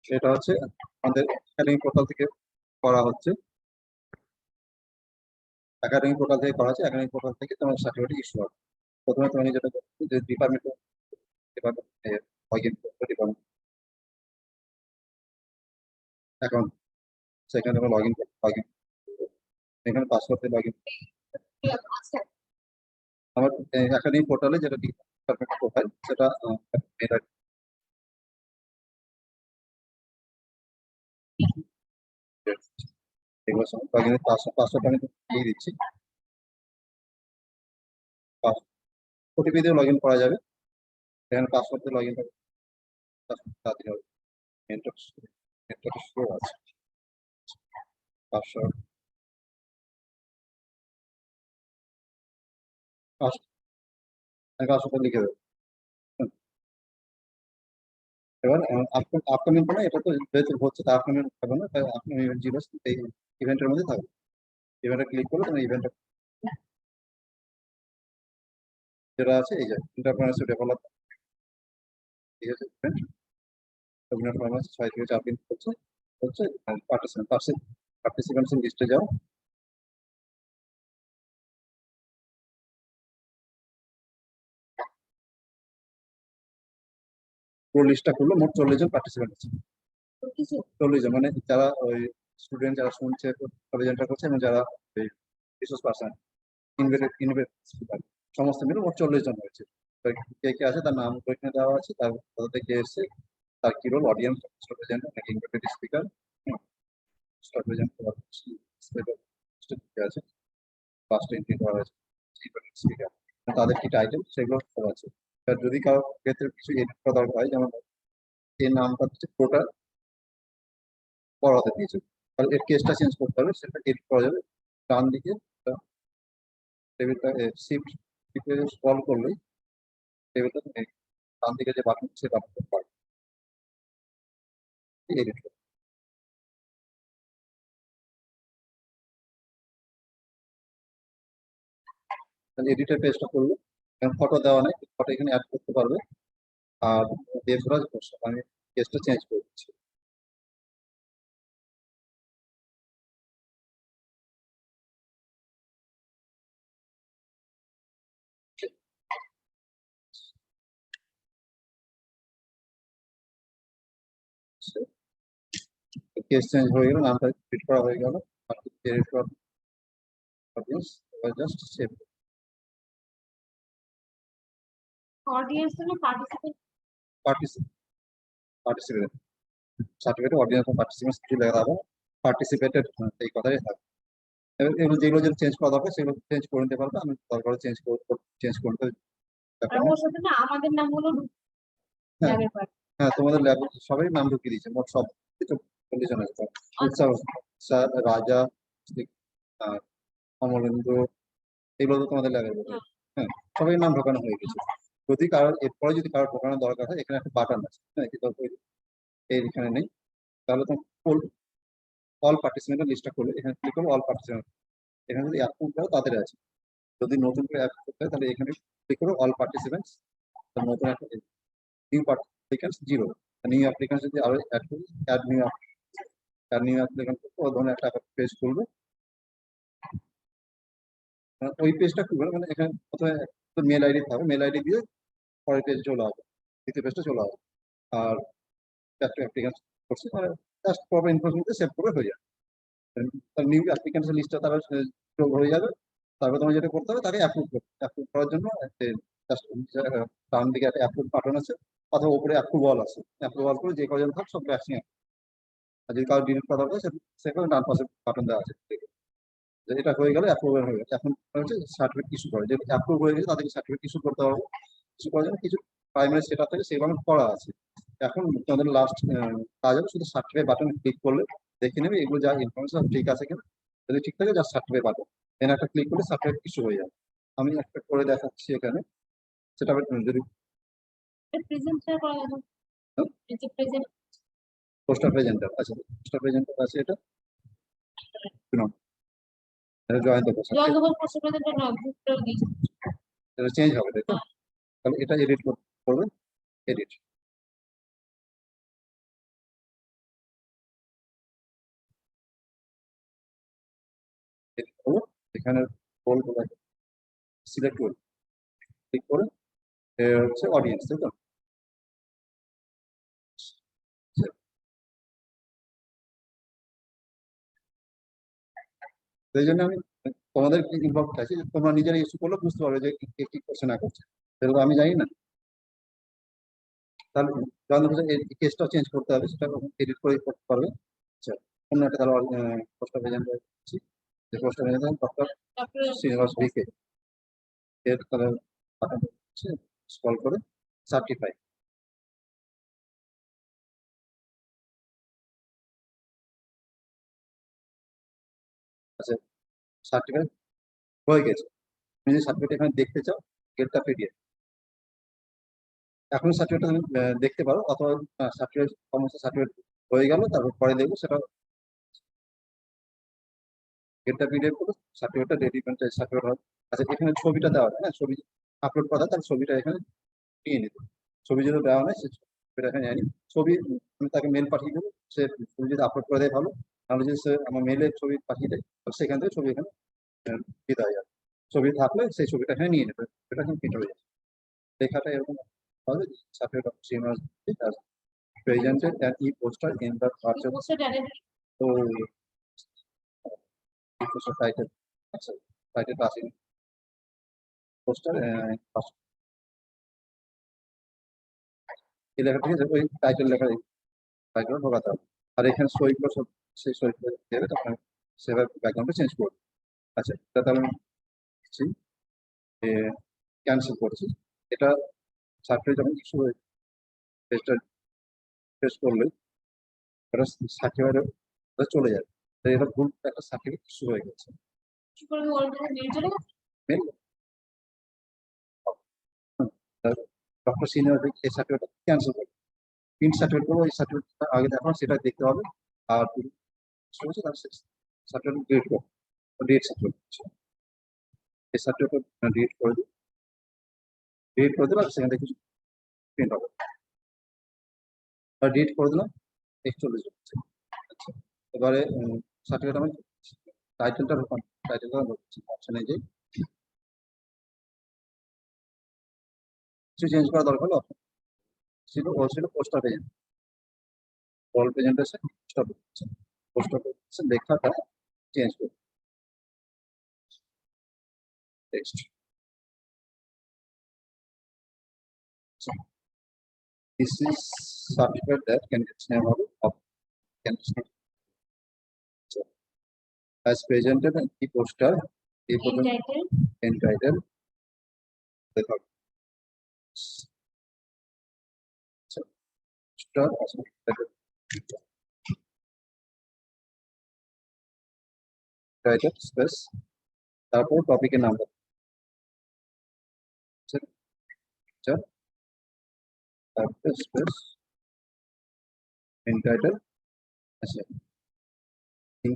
সেটা হচ্ছে আমাদের একাডেমিক পোর্টাল থেকে করা হচ্ছে। একাডেমিক পোর্টাল থেকে করা হচ্ছে, একাডেমিক পোর্টাল থেকে তোমার সার্টিফিকেট ইস্যু হবে। প্রথমে তুমি যেটা করছো যে ডিপার্টমেন্ট লগ ইন করবে, ডিপার্টমেন্ট অ্যাকাউন্ট, সেখানে তুমি লগ ইন এখানে পাসওয়ার্ড দিয়ে লগ ইন। আমার একাডেমিক পোর্টালে যেটা ডিপার্টমেন্ট প্রোফাইল সেটা এগুলো সব লগ ইনের পাসওয়ার্ড আমি দিয়ে দিচ্ছি। ওটিপি দিয়ে লগ ইন করা যাবে, এখানে পাসওয়ার্ড দিয়ে লগ ইন করবে, তাড়াতাড়ি হবে। নেটওয়ার্ক স্লো আছে, পাসওয়ার্ড পাসওয়ার্ডটা লিখে দেবো। এবার আপকামিং মানে এটা তো যেহেতু হচ্ছে তা আপকামিং থাকবে না, তাই আপনি জিরো এই ইভেন্টের মধ্যে থাকবে। ইভেন্টে ক্লিক করলে তুমি ইভেন্টটা যেটা আছে এই যে এন্টারপ্রেনারশিপ ডেভেলপমেন্ট, ঠিক আছে, ইভেন্ট ফার্মাস 6 থেকে 4 দিন হচ্ছে হচ্ছে পার্টিসিপেন্টস লিস্টে যাও। পুরো লিস্টটা করলো, মোট 40 জন পার্টিসিপেন্ট আছে। 40 জন মানে যারা ওই স্টুডেন্ট যারা শুনছে প্রেজেন্টার করছে এবং যারা রিসোর্স পারসন সমস্ত মিলে মোট 40 জন হয়েছে। কে কে আছে তার নাম এখানে দেওয়া আছে, তার কোথা থেকে এসছে, তার কি রোল, অডিয়েন্স প্রেজেন্টার নাকি ইনভাইটেড স্পিকার, স্টার প্রেজেন্টার আছে, ফার্স্ট এন্ট্রি করা হয়েছে স্পিকার, তাদের কি টাইটেল সেগুলো সব আছে। যদি কারো ক্ষেত্রে কিছু এডিট করা দরকার হয়, যেমন এই নামটা হচ্ছে পুরোটা বড় হাতে দিয়েছে, তাহলে এর কেসটা চেঞ্জ করতে হবে, সেটা এডিট করা যাবে। ডান দিকে টেবিলটা শিফট স্ক্রল করলেই টেবিলটা ডান দিকে যে বাটন সে বাটনটা পাবে এডিট করবে। তাহলে এডিটের পেজটা করলো, ফটো দেওয়া নেই, ফটো এখানে অ্যাড করতে পারবে। আর দেবরাজ ঘোষ আমি কেসটা চেঞ্জ করে দিচ্ছি। কেস চেঞ্জ হয়ে গেল, নামটা এডিট করা হয়ে গেল, আর এডিট করা অডিয়েন্স জাস্ট সেভ অডিয়েন্স হলো participant, participate certificate audience participants কি লেখা থাকবে, পার্টিসিপেটেড এই কথাই থাকবে। এবার যেগুলো যেগুলো চেঞ্জ করা দরকার সেগুলো চেঞ্জ করে নিতে পারবে, আমি দরকার চেঞ্জ করতে ওর সাথে না আমাদের নামগুলো ল্যাবের পার্ট। হ্যাঁ, তোমাদের ল্যাবে সবাই নাম ঢুকিয়ে দিয়েছে, মোট সব কিছু কন্ডিশন আছে। স্যার, রাজা, অমলেন্দু, এগুলো তো তোমাদের ল্যাবের মধ্যে। হ্যাঁ, সবাই নাম ঢোকানো হয়ে গেছে। যদি কারোর এরপরে যদি কারোর ঢোকানোর দরকার হয়, এখানে একটা বাটন আছে, হ্যাঁ, এখানে নেই, তাহলে তো অল পার্টিসিপেন্টের লিস্টটা করলে এখানে ক্লিক করবো, অল পার্টিসিপেন্ট এখানে যদি অ্যাপ্রুভ করো তাদের আছে। যদি নতুন করে অ্যাড করতে হয় তাহলে এখানে ক্লিক করো অল পার্টিসিপেন্টস, নতুন একটা new participants zero, new applicants যদি আরো অ্যাড করি, অ্যাড নিউ অ্যাপ্লিকেন্ট ও ধরনের একটা পেজ খুলবে। ওই পেজটা খুলবে মানে এখানে প্রথমে মেল আইডি থাকবে, মেল আইডি দিয়ে পরের পেজ চলে আসবে, দ্বিতীয় পেজটা চলে আসবে। আর অ্যাপ্লিকেন্ট করছে মানে জাস্ট প্রপার ইনফরমেশন সেভ করে হয়ে যাবে। তার নিউ অ্যাপ্লিকেন্টস লিস্টটা তারা যোগ হয়ে যাবে। তারপর তোমার যেটা করতে হবে তাকে অ্যাপ্রুভ করার জন্য জাস্ট ডান দিকে একটা অ্যাপ্রুভ বাটন আছে, অথবা উপরে অ্যাপ্রুভাল আছে, অ্যাপ্রুভাল করে যে কজন থাক সব ভ্যাকসিন। আর যদি কারো ডিলিট করা দরকার সেখানে ডান পাশে বাটন দেওয়া আছে, এটা হয়ে গেলে অ্যাপ্রুভাল হয়ে গেছে। এখন হচ্ছে সার্টিফিকেট ইস্যু করে, যে অ্যাপ্রুভ হয়ে গেছে তাদেরকে সার্টিফিকেট ইস্যু করতে হবে। ইস্যু করার জন্য কিছু প্রাইমারি সেট আপ থেকে সেগুলো করা আছে। এখন তোমাদের লাস্ট কাজ হবে শুধু সার্টিফিকেট বাটনে ক্লিক করলে দেখে নেবে এগুলো যা ইনফরমেশন ঠিক আছে কিনা। যদি ঠিক থাকে জাস্ট সার্টিফিকেট বাটন এখানে একটা ক্লিক করলে সার্টিফিকেট ইস্যু হয়ে যাবে। আমি একটা করে দেখাচ্ছি এখানে, সেটা যদি প্রেজেন্টটা করা যাবে, এই যে প্রেজেন্ট পোস্টার প্রেজেন্টার আছে, পোস্টার প্রেজেন্টার আছে, এটা জয়েন্ট পোস্টার প্রেজেন্টার না গ্রুপটাও দিয়েছে, এটা চেঞ্জ হবে, তাই তো? তাহলে এটা এডিট করবে, এডিট এখানে রোলগুলো সিলেক্ট করে ক্লিক করে হচ্ছে অডিয়েন্স, তাই তো? সেই জন্য আমি তোমাদের ইনভলভ আছি, তোমরা নিজেরা ইস্যু করলে বুঝতে পারবে যে কি করছে না করছে, সেগুলো আমি জানি না। তাহলে এই কেসটা চেঞ্জ করতে হবে, সেটা এডিট করে করতে পারবে। আচ্ছা, অন্য একটা তাহলে পোস্টার প্রেজেন্ট করছি, যে poster present doctor Srinivas V K এর তাহলে বাটন হচ্ছে স্ক্রল করে সার্টিফাই। আচ্ছা, সার্টিফাই হয়ে গেছে। তুমি যদি সার্টিফিকেট এখানে দেখতে চাও, গেটটা পিডিএফ এখন সার্টিফিকেট তুমি দেখতে পারো, অথবা সার্টিফিকেট সমস্ত সার্টিফিকেট হয়ে গেল, তারপর পরে দেখবো সেটা গেটটা পিডিএফ করে সার্টিফিকেটটা রেডি সার্টিফিকেট হবে। আচ্ছা, এখানে ছবিটা দেওয়া হয়, হ্যাঁ, ছবি আপলোড করা, তার ছবিটা এখানে নিয়ে নিতে। ছবি যদি দেওয়া হয় সে ছবিটা এখানে নিয়ে ছবি আমি তাকে মেল পাঠিয়ে দেবো, সে ছবি যদি আপলোড করে দেয় ভালো, তাহলে যদি সে আমার মেলে ছবি পাঠিয়ে দেয় সেখান থেকে ছবি এখানে দিতে হয়। ছবি থাকলে সেই ছবিটা এখানে নিয়ে নেবে, সেটা এখানে প্রিন্ট হয়ে যাবে। লেখাটা এরকম হবে, certificate of Srinivas presented an e-poster in the virtual. So, e-poster title, title passing poster first এই লেখা থেকে ওই টাইটেল লেখা টাইটেল ঢোকাতে হবে। আর এখানে সইগুলো সব সেই সইগুলো দেবে, তখন সেভাবে ব্যাকগ্রাউন্ডটা চেঞ্জ করবে। আচ্ছা, এটা তাহলে আমি ক্যান্সেল করছি। এটা সার্টিফিকেট যখন ইস্যু হয়ে টেস্ট করলে এটা সার্টিফিকেট চলে যাবে, তাই এটা ভুল একটা সার্টিফিকেট ইস্যু হয়ে গেছে। ডক্টর সিনিয়র এই সার্টিফিকেট ক্যান্সেল করবে, প্রিন্ট সার্টিফিকেট করবো, এই সার্টিফিকেটটা আগে দেখো সেটা দেখতে হবে। আর সার্টিফিকেট ডিলিট করবো, ডিলিট সার্টিফিকেট, এই সার্টিফিকেট ডিলিট করে দিই, ডিলিট করে দিলাম, সেখান থেকে কিছু প্রিন্ট হবে, আর ডিলিট করে দিলাম 41 হচ্ছে। আচ্ছা, এবারে সার্টিফিকেট আমি টাইটেলটা অপশনে যে কিছু চেঞ্জ করা দরকার হলো, ছিল ও ছিল poster pageant, all presentation poster presentation লেখাটা চেঞ্জ করুন, text. This is certificate that candidate's name of candidate as presented in the poster, the entitled the poster title space তারপর টপিকের নাম্বার তারপর স্পেস entitled, আচ্ছা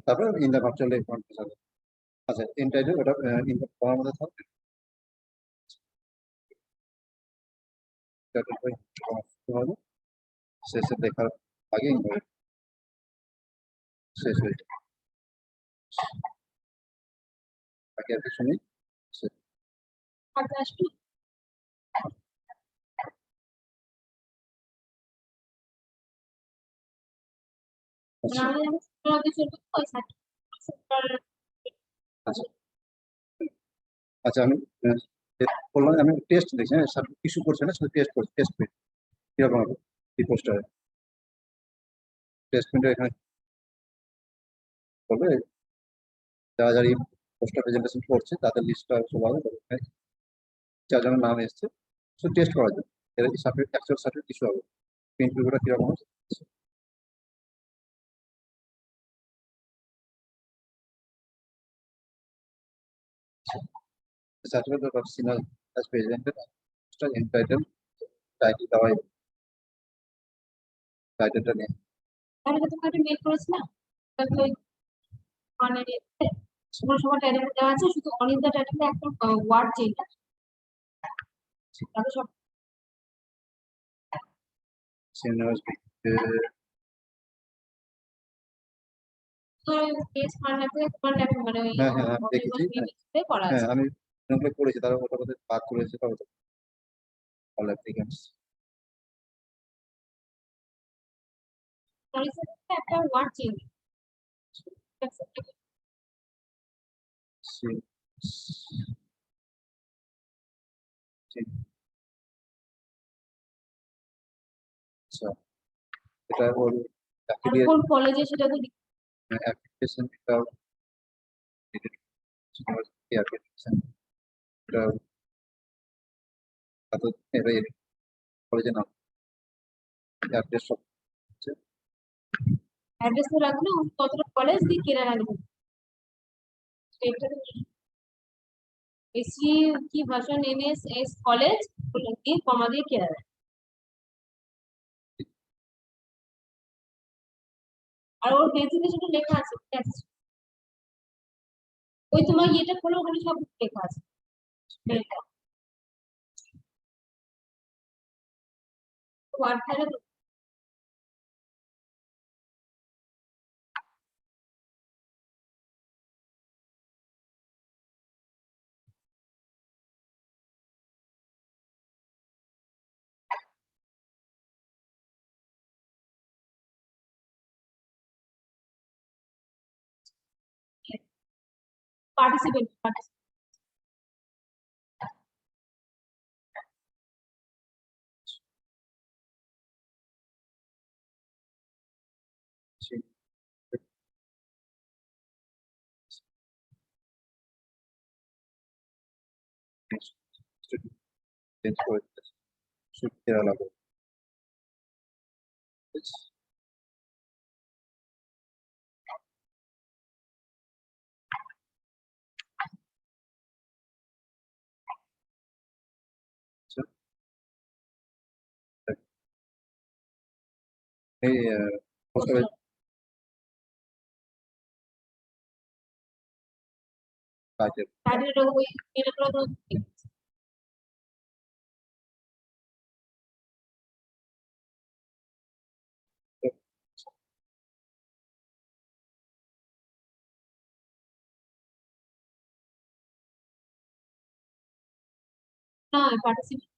তারপর ইন দ্য ভার্চুয়াল কনফারেন্স। আচ্ছা, entitled ওটা in the form মধ্যে থাকবে, শেষে দেখার আগে শেষ হয়ে যায়, বাকি আর কিছু নেই। আচ্ছা, আমি বললাম আমি টেস্ট দেখছি, হ্যাঁ কিছু করছে না, শুধু টেস্ট করছি, টেস্ট প্রিন্ট কিরকম হবে এই পোস্টারে, টেস্ট প্রিন্ট এখানে করবে, যারা যারা এই পোস্টার প্রেজেন্টেশন করছে তাদের লিস্টটা চলে আসবে, চারজনের নাম এসছে, শুধু টেস্ট করার জন্য। এর সার্টিফিকেট অ্যাকচুয়াল সার্টিফিকেট কিছু হবে, প্রিন্ট ভিউটা কিরকম হচ্ছে। Certificate of Sinal as presented, entitled title দেওয়া, টাইটেলটা নেই। তাহলে তোমাকে মেল করেছিলাম, মানে সময় সময় টাইটেল দেওয়া আছে, শুধু অনিল দা টাইটেলে একটা ওয়ার্ড চেঞ্জ আছে, তাহলে সব Sinal তো পেজ ফান্ডা থেকে তোমার ল্যাপটপ মানে ওই হ্যাঁ হ্যাঁ আমি দেখেছি তে করা হ্যাঁ আছে। আমি এগুলো করেছি তারা ওটা ওদের কাজ করেছে তাও অল অ্যাপ্লিকেন্টস সরি স্যার একটা ওয়ার্ড চেঞ্জ সি আচ্ছা এটা ওর আর কোন কলেজে সেটা তো অ্যাপ্লিকেশন এটা অ্যাপ্লিকেশন এটা তাদের এটা কলেজে নাম অ্যাড্রেস সব আছে। অ্যাড্রেস তো রাখলো কতটা কলেজ দিয়ে কেনা রাখবে এটা এসি কি ভার্সন এনএস এস কলেজ দিয়ে কমা দিয়ে কেনা রাখবে। আর ওর পেজে সেটা লেখা আছে text। ওই তোমার এটা খোলো ওখানে সব লেখা আছে মেলটা ওয়ার্ড ফাইলে পার্টিসিপেন্ট চেঞ্জ করে শুট দেওয়া লাগবে এই পোস্ট অফিস কাজের তাদের ওই মেলগুলো তো না পার্টিসিপেন্ট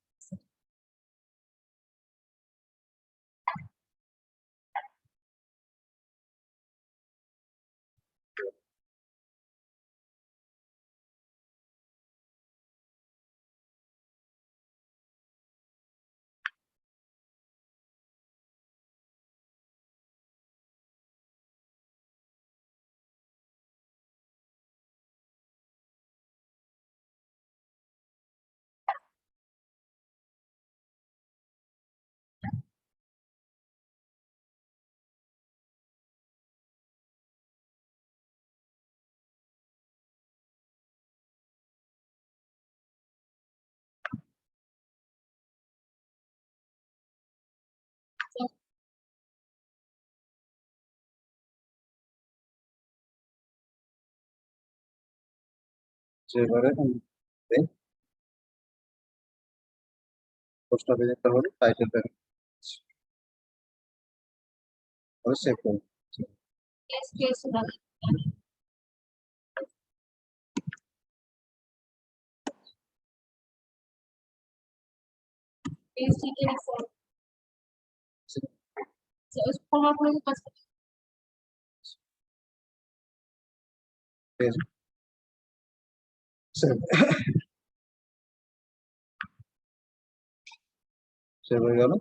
যেবারে পোস্ট অফিসের হলে টাইটেলটা সেভ করুন কেস কেস কেস ডিটেইলস उस फॉर्मेट में बस সেভ সেভ হয়ে গেল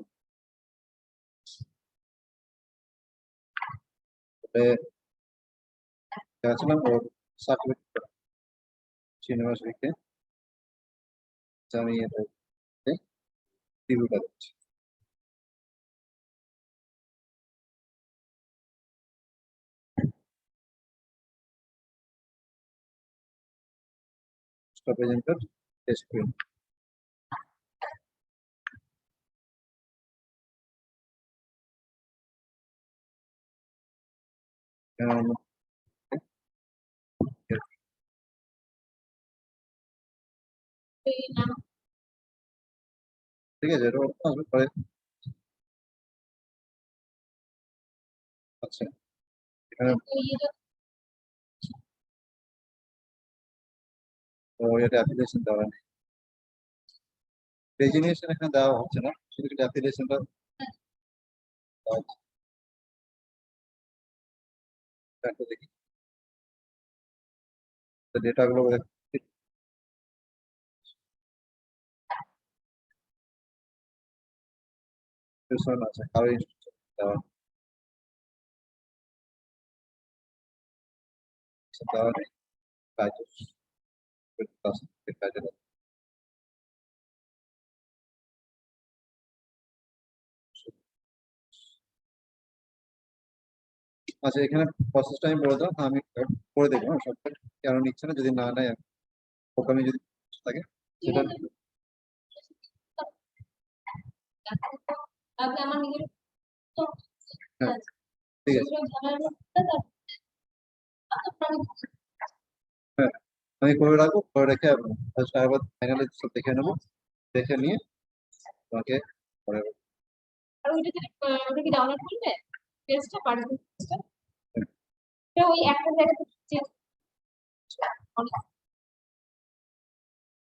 গেছিলাম ওর সার্টিফিকেট ইউনিভার্সিটিতে আমি রিভিউটা দিচ্ছি প্রেজেন্টেড স্ক্রিন ঠিক আছে এটা আসবে পরে আচ্ছা এখানে तो ये जो তো এটা অ্যাপ্লিকেশন দেওয়া নেই, রেজিগনেশন এখানে দেওয়া হচ্ছে না, শুধু অ্যাপ্লিকেশনটা দেখি ডেটাগুলো আছে কারো দেওয়া দেওয়া নেই, কাজের কাজের আচ্ছা এখানে প্রসেসটা আমি বলে দিলাম, আমি করে দেখবো সবটা কেন নিচ্ছে না, যদি না নেয় প্রোগ্রামে যদি থাকে সেটা তাহলে আমার নিজের তো হ্যাঁ ঠিক আছে। হ্যাঁ আমি করে রাখবো, করে রেখে আবার ফাইনালি সব দেখে নেবো, দেখে নিয়ে তোমাকে পরে আর ওইটা কি ডাউনলোড করবে টেস্টটা পারবে ওই একটা জায়গা থেকে